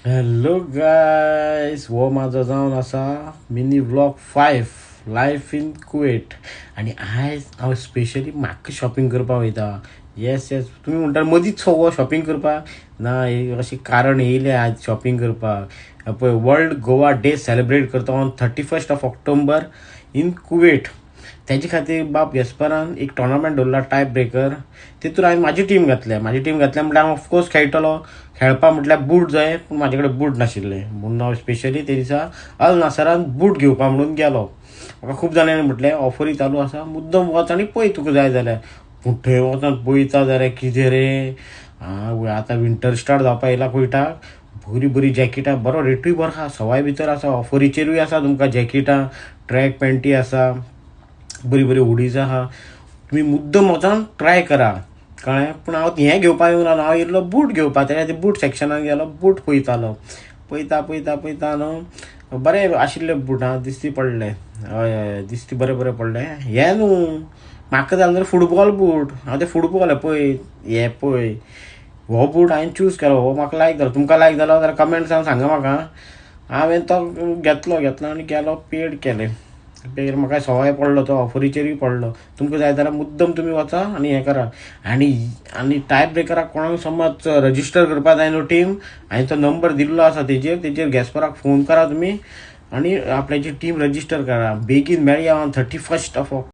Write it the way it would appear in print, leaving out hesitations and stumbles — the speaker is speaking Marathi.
हॅलो गायस, हो माझा जावन असा mini vlog 5 life in Kuwait. आणि आयज हांव स्पेशली म्हाका शॉपिंग करपाक वयता. येस येस, तुम्ही म्हणटा मदींच हो शॉपिंग करपाक ना, हे अशें कारण येयलें आज शॉपिंग करपाक. पळय, वर्ल्ड गोवा डे सेलिब्रेट करता ऑन 31 ऑक्टोबर इन कुवेट. त्याच्या खातीर बाप येसपरान एक टोर्नामेंट दवरला, टाय ब्रेकर. तितून हांवें म्हजी टीम घातल्या म्हटल्यार हांव ऑफकोर्स खेळटलो. खेळपाक म्हटल्यार बूट जाय, पूण म्हाजे कडेन बूट नाशिल्ले, म्हणून हांव स्पेशली ते दिसा अल नासरान बूट घेवपाक म्हणून गेलो. म्हाका खूब जाणांनी म्हटलें ऑफरी चालू आसा, मुद्दम वच आनी पळय तुका जाय जाल्यार. पूण थंय वचोन पळयता जाल्यार कितें रे, आतां विंटर स्टार्ट जावपाक येयला कुवेटाक. बरी बरी जॅकेटां, बरो रेटूय बरो आसा, सवाय भितर आसा, ऑफरीचेरूय आसा तुमकां जॅकेटां, ट्रॅक पॅन्टी आसा, बरी बरी हुडीज आहा. तुम्ही मुद्दम वचोन ट्राय करा, कळ्ळें. पूण हांव हें घेवपाक येवं नालो, हांव येयल्लो बूट घेवपाक. त्या खातीर बूट सेक्शनाक गेलो, बूट पळयतालो. पळयता न्हू, बरें आशिल्ले बूट, हांव दिश्टी पडले. हय हय, दिश्टी बरें बरें पडले. हें न्हू, म्हाका जाय जाल्यार फुटबॉल बूट. हांव ते फुटबॉल पळय, हे पळय, हो बूट हांवें चूज केलो, हो म्हाका लायक जालो. तुमकां लायक जालो जाल्यार कमेंट्सान सांगा म्हाका. हांवें तो घेतलो आनी गेलो, पेड केलें. पेड म्हाका सवाय पडलो, तो ऑफरीचेरूय पडलो. तुमकां जाय जाल्यार मुद्दम तुमी वचा आनी हें करा. आनी टाय ब्रेकराक कोणाक समज रजिस्टर करपाक जाय न्हू टीम, हांवें तो नंबर दिल्लो आसा, तेजेर गॅस्पराक फोन करा तुमी आनी आपल्याची टीम रजिस्टर करा. बेगीन मेळया ऑन 31